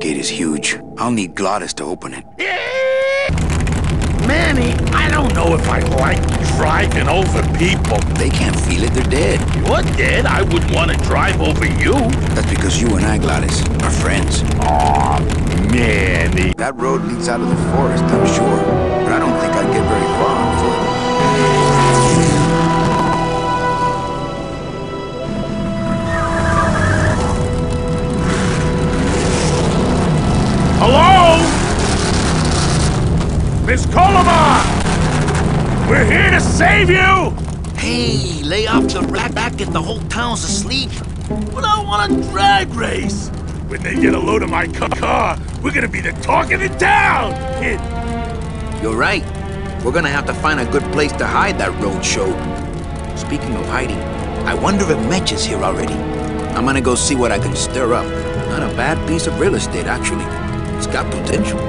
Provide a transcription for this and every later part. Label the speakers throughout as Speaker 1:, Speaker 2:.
Speaker 1: gate is huge. I'll need Gladys to open it.
Speaker 2: Manny, I don't know if I like driving over people.
Speaker 1: They can't feel it, they're dead.
Speaker 2: You're dead, I wouldn't want to drive over you.
Speaker 1: That's because you and I, Gladys, are friends.
Speaker 2: Aw, Manny.
Speaker 1: That road leads out of the forest, I'm sure. But I don't think I'd get very far on foot.
Speaker 2: Hello? Miss Colomar! We're here to save you!
Speaker 3: Hey, lay off the rat back if the whole town's asleep. But I want a drag race.
Speaker 2: When they get a load of my car, we're gonna be the talk of the town, kid.
Speaker 1: You're right. We're gonna have to find a good place to hide that road show. Speaking of hiding, I wonder if Mitch is here already. I'm gonna go see what I can stir up. Not a bad piece of real estate, actually. It's got potential.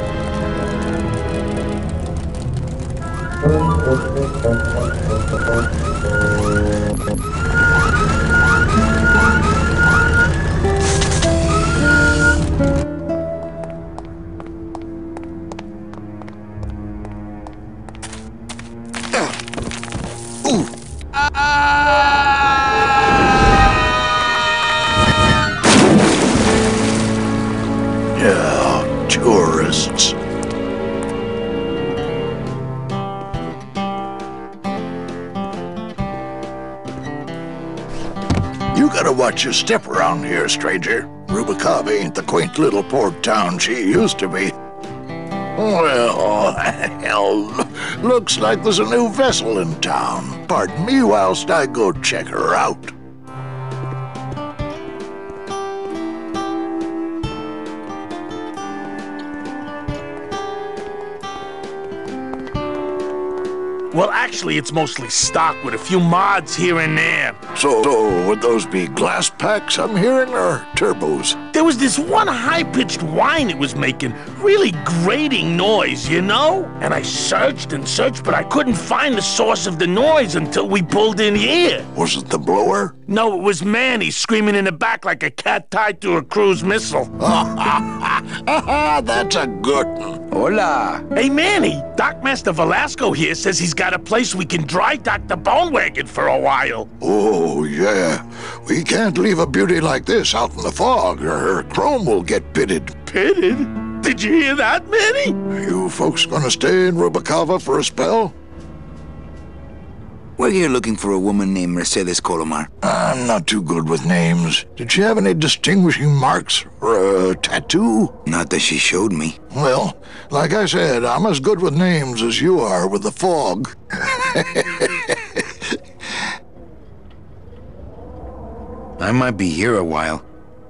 Speaker 4: Yeah, tourists. You gotta watch your step around here, stranger. Rubicava ain't the quaint little port town she used to be. Well, hell, looks like there's a new vessel in town. Pardon me whilst I go check her out.
Speaker 2: Well, actually, it's mostly stock with a few mods here and there.
Speaker 4: So would those be glass packs I'm hearing, or turbos?
Speaker 2: There was this one high-pitched whine it was making, really grating noise, you know? And I searched and searched, but I couldn't find the source of the noise until we pulled in here.
Speaker 4: Was it the blower?
Speaker 2: No, it was Manny screaming in the back like a cat tied to a cruise missile.
Speaker 4: That's a good one.
Speaker 1: Hola.
Speaker 2: Hey, Manny, Dockmaster Velasco here says he's got a place we can dry dock the bone wagon for a while.
Speaker 4: Oh, yeah. We can't leave a beauty like this out in the fog, or her chrome will get pitted.
Speaker 2: Pitted? Did you hear that, Manny?
Speaker 4: You folks gonna stay in Rubicava for a spell?
Speaker 1: We're here looking for a woman named Mercedes Colomar.
Speaker 4: I'm not too good with names. Did she have any distinguishing marks or a tattoo?
Speaker 1: Not that she showed me.
Speaker 4: Well, like I said, I'm as good with names as you are with the fog.
Speaker 1: I might be here a while.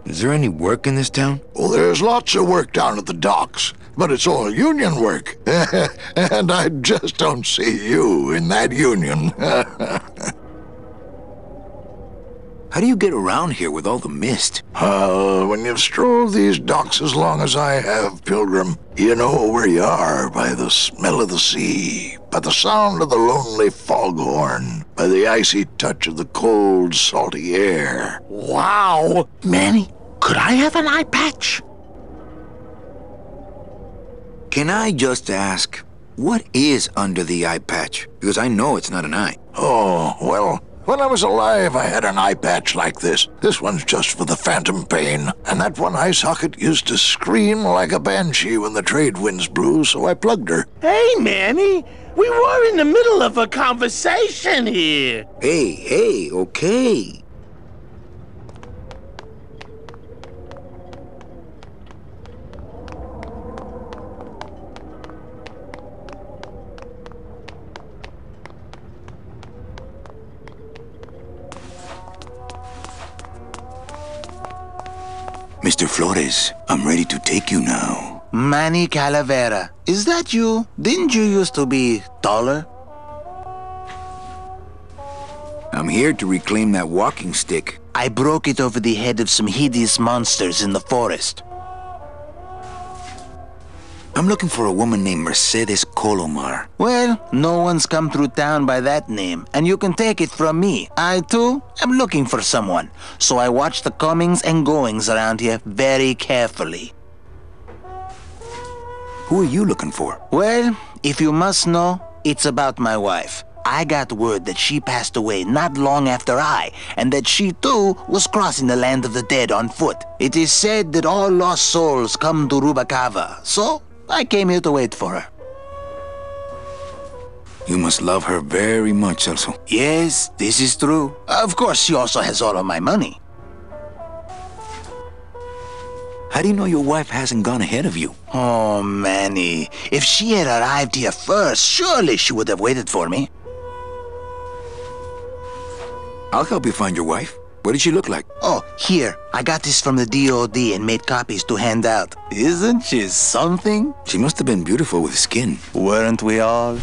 Speaker 1: Is there any work in this town?
Speaker 4: Well, there's lots of work down at the docks, but it's all union work. And I just don't see you in that union.
Speaker 1: How do you get around here with all the mist?
Speaker 4: When you've strolled these docks as long as I have, Pilgrim, you know where you are by the smell of the sea, by the sound of the lonely foghorn, by the icy touch of the cold, salty air.
Speaker 2: Wow. Manny, could I have an eye patch?
Speaker 1: Can I just ask, what is under the eye patch? Because I know it's not an eye.
Speaker 4: Oh, well, when I was alive, I had an eye patch like this. This one's just for the phantom pain. And that one eye socket used to scream like a banshee when the trade winds blew, so I plugged her.
Speaker 2: Hey, Manny, we were in the middle of a conversation here.
Speaker 1: Hey, okay. Mr. Flores, I'm ready to take you now.
Speaker 3: Manny Calavera, is that you? Didn't you used to be taller?
Speaker 1: I'm here to reclaim that walking stick.
Speaker 3: I broke it over the head of some hideous monsters in the forest.
Speaker 1: I'm looking for a woman named Mercedes Colomar.
Speaker 3: Well, no one's come through town by that name, and you can take it from me. I, too, am looking for someone, so I watch the comings and goings around here very carefully.
Speaker 1: Who are you looking for?
Speaker 5: Well, if you must know, it's about my wife. I got word that she passed away not long after I, and that she too was crossing the land of the dead on foot. It is said that all lost souls come to Rubacava, so I came here to wait for her.
Speaker 1: You must love her very much, Celso.
Speaker 5: Yes, this is true. Of course, she also has all of my money.
Speaker 1: How do you know your wife hasn't gone ahead of you?
Speaker 5: Oh, Manny. If she had arrived here first, surely she would have waited for me.
Speaker 1: I'll help you find your wife. What did she look like?
Speaker 5: Oh, here. I got this from the DOD and made copies to hand out. Isn't she something?
Speaker 1: She must have been beautiful with skin.
Speaker 5: Weren't we all?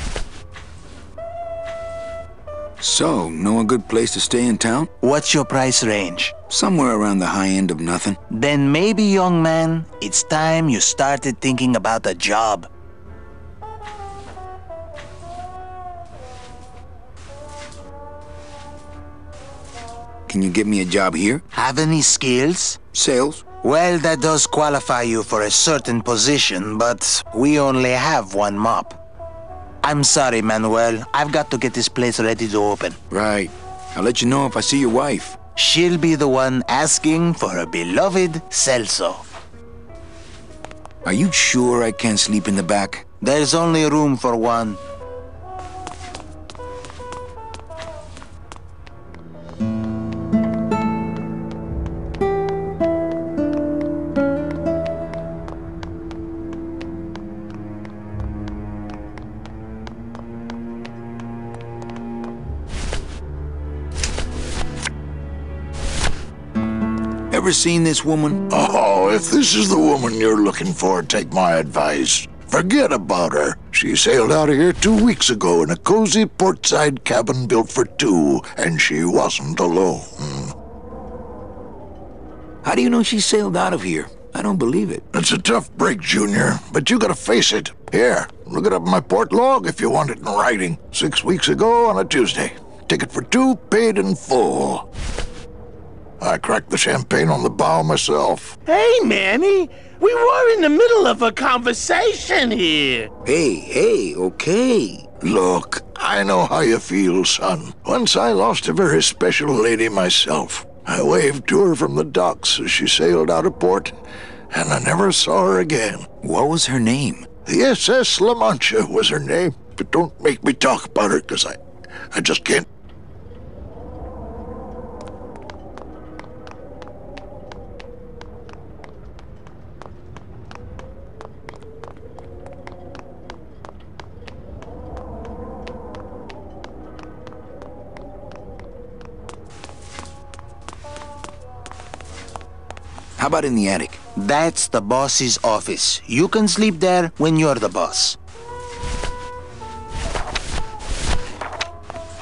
Speaker 1: So, know a good place to stay in town?
Speaker 5: What's your price range?
Speaker 1: Somewhere around the high end of nothing.
Speaker 5: Then maybe, young man, it's time you started thinking about a job.
Speaker 1: Can you get me a job here?
Speaker 5: Have any skills?
Speaker 1: Sales?
Speaker 5: Well, that does qualify you for a certain position, but we only have one mop. I'm sorry, Manuel. I've got to get this place ready to open.
Speaker 1: Right. I'll let you know if I see your wife.
Speaker 5: She'll be the one asking for her beloved Celso.
Speaker 1: Are you sure I can't sleep in the back?
Speaker 5: There's only room for one.
Speaker 1: Ever seen this woman?
Speaker 4: Oh, if this is the woman you're looking for, take my advice. Forget about her. She sailed out of here 2 weeks ago in a cozy portside cabin built for two, and she wasn't alone.
Speaker 1: How do you know she sailed out of here? I don't believe it.
Speaker 4: It's a tough break, Junior, but you gotta face it. Here, look it up in my port log if you want it in writing. 6 weeks ago on a Tuesday. Ticket for two, paid in full. I cracked the champagne on the bow myself.
Speaker 2: Hey, Manny, we were in the middle of a conversation here.
Speaker 1: Hey, okay.
Speaker 4: Look, I know how you feel, son. Once I lost a very special lady myself. I waved to her from the docks as she sailed out of port, and I never saw her again.
Speaker 1: What was her name?
Speaker 4: The SS La Mancha was her name, but don't make me talk about her, because I just can't.
Speaker 1: How about in the attic?
Speaker 5: That's the boss's office. You can sleep there when you're the boss.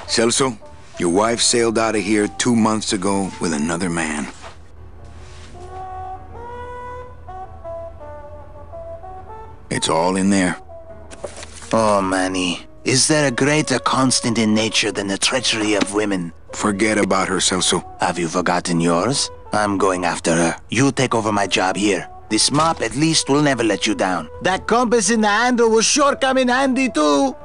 Speaker 1: Celso, your wife sailed out of here 2 months ago with another man. It's all in there.
Speaker 5: Oh, Manny. Is there a greater constant in nature than the treachery of women?
Speaker 1: Forget about her, Celso.
Speaker 5: Have you forgotten yours? I'm going after her. You take over my job here. This mop at least will never let you down. That compass in the handle will sure come in handy too.